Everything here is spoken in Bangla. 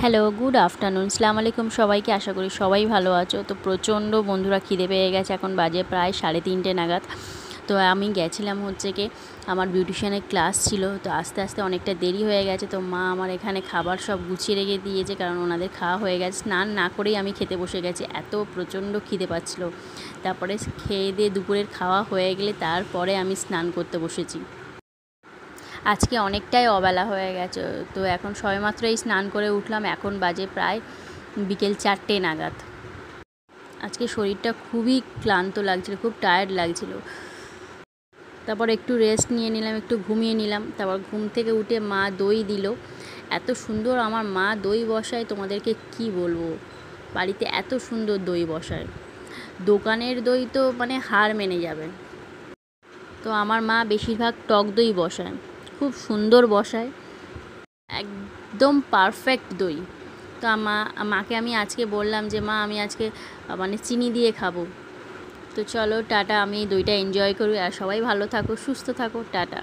Hello, good afternoon. আসসালামু আলাইকুম সবাইকে। আশা করি সবাই ভালো আছো। তো প্রচণ্ড বন্ধুরা খিদে পেয়ে গেছে, এখন বাজে প্রায় 3:30 নাগাদ। তো আমি গেছিলাম হচ্ছে কি আমার বিউটিশিয়ানের ক্লাস ছিল, তো আস্তে আস্তে অনেকটা দেরি হয়ে গেছে। তো মা আমার এখানে খাবার সব গুছিয়ে রেখে দিয়েছে, কারণ ওনাদের খাওয়া হয়ে গেছে। স্নান না করেই আমি খেতে বসে গেছি, এত প্রচণ্ড খিদে পাচ্ছিলো। তারপরে খেয়ে দিয়ে দুপুরের খাওয়া হয়ে গেলে তারপরে আমি স্নান করতে বসেছি। আজকে অনেকটাই অবেলা হয়ে গেছে, তো এখন সবেমাত্রই স্নান করে উঠলাম। এখন বাজে প্রায় বিকেল 4টে নাগাদ। আজকে শরীরটা খুবই ক্লান্ত লাগছিল, খুব টায়ার্ড লাগছিল। তারপর একটু রেস্ট নিয়ে নিলাম, একটু ঘুমিয়ে নিলাম। তারপর ঘুম থেকে উঠে মা দই দিল। এত সুন্দর আমার মা দই বসায়, তোমাদেরকে কি বলবো। বাড়িতে এত সুন্দর দই বসায়, দোকানের দই তো মানে হার মেনে যাবে। তো আমার মা বেশিরভাগ টক দই বসায়, খুব সুন্দর বসায়, একদম পারফেক্ট দই। তো মাকে আমি আজকে বললাম যে মা আমি আজকে মানে চিনি দিয়ে খাবো। তো চলো টাটা, আমি দইটা এনজয় করি। আর সবাই ভালো থাকো, সুস্থ থাকো, টাটা।